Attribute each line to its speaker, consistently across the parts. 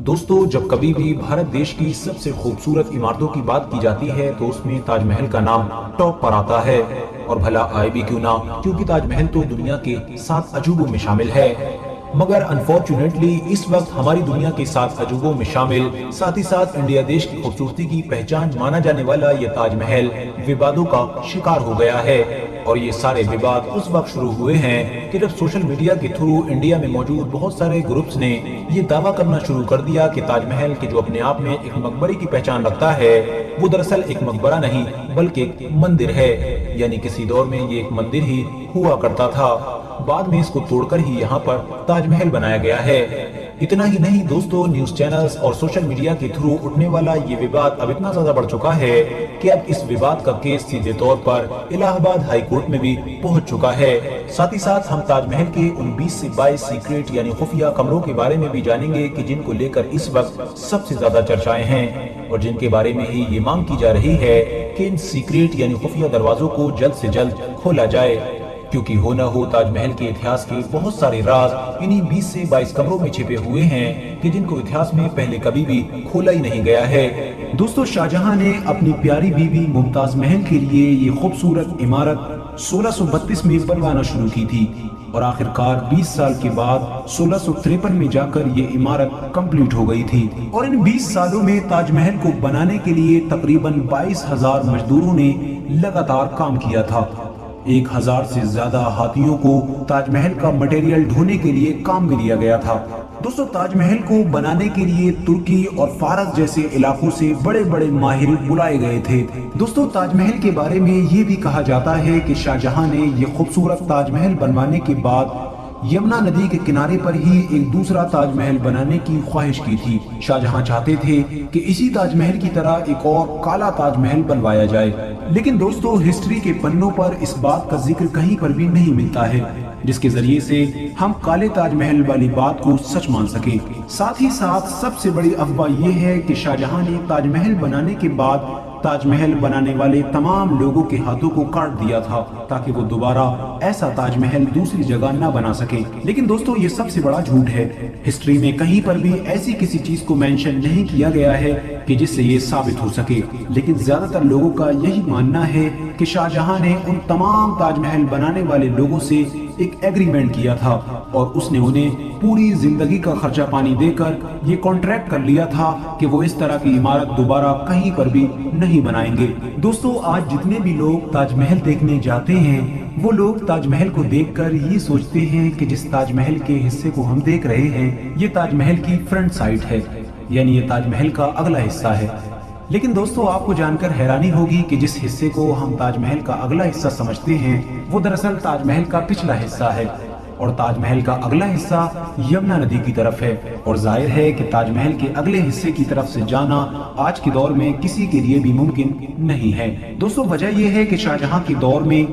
Speaker 1: دوستو جب کبھی بھی بھارت دیش کی سب سے خوبصورت عمارتوں کی بات کی جاتی ہے تو اس میں تاج محل کا نام ٹاپ پر آتا ہے، اور بھلا آئے بھی کیوں نہ، کیونکہ تاج محل تو دنیا کے 7 عجوبوں میں شامل ہے۔ مگر انفارچونیٹلی اس وقت ہماری دنیا کے 7 عجوبوں میں شامل ساتھ ہی ساتھ انڈیا دیش کی خوبصورتی کی پہچان مانا جانے والا یہ تاج محل ووادوں کا شکار ہو گیا ہے۔ اور یہ سارے وواد اس وقت شروع ہوئے ہیں کہ جب سوشل میڈیا کے تھرو انڈیا میں موجود بہت سارے گروپس نے یہ دعویٰ کرنا شروع کر دیا کہ تاج محل کے جو اپنے آپ میں ایک مقبرے کی پہچان رکھتا ہے وہ دراصل ایک مقبرہ نہیں بلکہ ایک مندر ہے، یعنی کسی دور میں یہ ایک مندر ہی ہوا کرتا تھا، بعد میں اس کو توڑ کر ہی یہاں پر تاج محل بنایا گیا ہے۔ اتنا ہی نہیں دوستو، نیوز چینلز اور سوشل میڈیا کے تھرو اٹھنے والا یہ وواد اب اتنا زیادہ بڑھ چکا ہے کہ اب اس وواد کا کیس سیدھے طور پر الہ آباد ہائی کورٹ میں بھی پہنچ چکا ہے۔ ساتھ ہی ساتھ ہم تاج محل کے ان 20 سے 22 سیکریٹ یعنی خفیہ کمروں کے بارے میں بھی جانیں گے کہ جن کو لے کر اس وقت سب سے زیادہ چرچائیں ہیں، اور جن کے بارے میں ہی یہ مانگ کی جا رہی ہے کہ ان سیکریٹ یعنی خفیہ دروازوں کو جلد سے جلد کھولا جائے، کیونکہ ہو نہ ہو تاج محل کے اتہاس کے بہت سارے راز انہی 20 سے 22 کمروں میں چھپے ہوئے ہیں کہ جن کو اتہاس میں پہلے کبھی بھی کھولا ہی نہیں گیا ہے۔ دوستو، شاہجہاں نے اپنی پیاری بیوی ممتاز محل کے لیے یہ خوبصورت عمارت 1632 میں بنوانا شروع کی تھی، اور آخرکار 20 سال کے بعد 1653 میں جا کر یہ عمارت کمپلیٹ ہو گئی تھی، اور ان 20 سالوں میں تاج محل کو بنانے کے لیے تقریباً 22,000 مزدوروں نے لگاتار کام کیا تھا۔ 1,000 سے زیادہ ہاتھیوں کو تاج محل کا مٹیریل ڈھونے کے لیے کام بھی دیا گیا تھا۔ دوستو، تاج محل کو بنانے کے لیے ترکی اور فارس جیسے علاقوں سے بڑے بڑے ماہر بلائے گئے تھے۔ دوستو، تاج محل کے بارے میں یہ بھی کہا جاتا ہے کہ شاہجہاں نے یہ خوبصورت تاج محل بنوانے کے بعد یمنا ندی کے کنارے پر ہی ایک دوسرا تاج محل بنانے کی خواہش کی تھی۔ شاہجہاں چاہتے تھے کہ اسی تاج محل کی طرح ایک اور کالا تاج محل بنوایا جائے، لیکن دوستو ہسٹری کے پنوں پر اس بات کا ذکر کہیں پر بھی نہیں ملتا ہے جس کے ذریعے سے ہم کالے تاج محل والی بات کو سچ مان سکیں۔ ساتھ ہی ساتھ سب سے بڑی افواہ یہ ہے کہ شاہجہاں نے تاج محل بنانے کے بعد تاج محل بنانے والے تمام لوگوں کے ہاتھوں کو کاٹ دیا تھا تاکہ وہ دوبارہ ایسا تاج محل دوسری جگہ نہ بنا سکے، لیکن دوستو یہ سب سے بڑا جھوٹ ہے۔ ہسٹری میں کہیں پر بھی ایسی کسی چیز کو مینشن نہیں کیا گیا ہے کہ جس سے یہ ثابت ہو سکے، لیکن زیادہ تر لوگوں کا یہی ماننا ہے کہ شاہجہاں نے ان تمام تاج محل بنانے والے لوگوں سے ایک ایگریمنٹ کیا تھا، اور اس نے انہیں پوری زندگی کا خرچہ پانی دے کر یہ کانٹریکٹ کر لیا تھا کہ وہ اس طرح کی عمارت دوبارہ کہیں پر بھی نہیں بنائیں گے۔ دوستو، آج جتنے بھی لوگ تاج محل دیکھنے جاتے ہیں وہ لوگ تاج محل کو دیکھ کر یہ سوچتے ہیں کہ جس تاج محل کے حصے کو ہم دیکھ رہے ہیں یہ تاج محل کی فرنٹ سائڈ ہے، یعنی یہ تاج محل کا اگلا حصہ ہے، لیکن دوستو آپ کو جان کر حیرانی ہوگی کہ جس حصے کو ہم تاج محل کا اگلا حصہ سمجھتے ہیں وہ دراصل تاج محل کا پچھلا حصہ ہے، اور تاج محل کا اگلا حصہ یمنا ندی کی طرف ہے، اور ظاہر ہے کہ تاج محل کے اگلے حصے کی طرف سے جانا آج کے دور میں کسی کے لیے بھی ممکن نہیں ہے۔ دوستو وجہ یہ ہے کہ شاہجہاں کے دور میں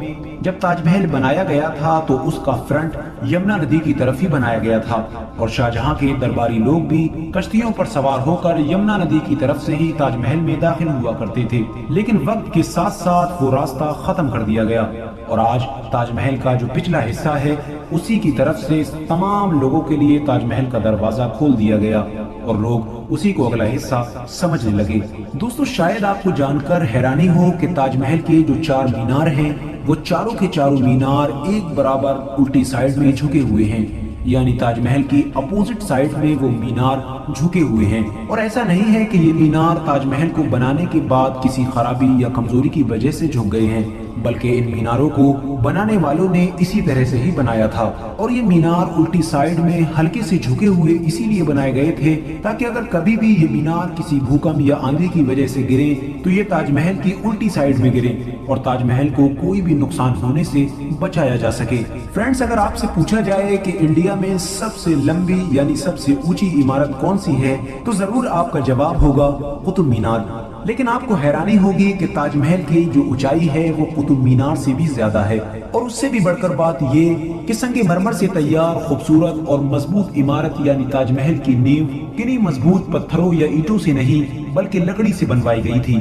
Speaker 1: جب تاج محل بنایا گیا تھا تو اس کا فرنٹ یمنا ندی کی طرف ہی بنایا گیا تھا، اور شاہجہاں کے درباری لوگ بھی کشتیوں پر سوار ہو کر یمنا ندی کی طرف سے ہی تاج محل میں داخل ہوا کرتے تھے، لیکن وقت کے ساتھ ساتھ وہ راستہ ختم کر دیا گیا، اور آج تاج محل کا جو پچھلا حصہ ہے اسی کی طرف سے تمام لوگوں کے لیے تاج محل کا دروازہ کھول دیا گیا، اور لوگ اسی کو اگلا حصہ سمجھنے لگے۔ دوستو شاید آپ کو جان کر حیرانی ہو کہ تاج محل کے جو 4 مینار ہیں وہ چاروں کے چاروں مینار ایک برابر الٹی سائیڈ میں جھکے ہوئے ہیں، یعنی تاج محل کی اپوزٹ سائیڈ میں وہ مینار جھکے ہوئے ہیں، اور ایسا نہیں ہے کہ یہ مینار تاج محل کو بنانے کے بعد کسی خرابی یا کمزوری کی وجہ سے جھک گئے ہیں، بلکہ ان میناروں کو بنانے والوں نے اسی طرح سے ہی بنایا تھا، اور یہ مینار الٹی سائیڈ میں ہلکے سے جھکے ہوئے اسی لیے بنائے گئے تھے تاکہ اگر کبھی بھی یہ مینار کسی بھوکم یا آندھی کی وجہ سے گرے تو یہ تاج محل کی الٹی سائیڈ میں گرے اور تاج محل کو کوئی بھی نقصان ہونے سے بچایا جا سکے۔ فرینڈز، اگر آپ سے پوچھا جائے کہ انڈیا میں سب سے لمبی یعنی سب سے اونچی عمارت کون سی ہے تو ضرور آپ کا جواب ہوگا قطب مینار، لیکن آپ کو حیرانی ہوگی کہ تاج محل کی جو اونچائی ہے وہ قطب مینار سے بھی زیادہ ہے، اور اس سے بھی بڑھ کر بات یہ کہ سنگ مرمر سے تیار خوبصورت اور مضبوط عمارت یعنی تاج محل کی نیو کنی مضبوط پتھروں یا اینٹوں سے نہیں بلکہ لکڑی سے بنوائی گئی تھی،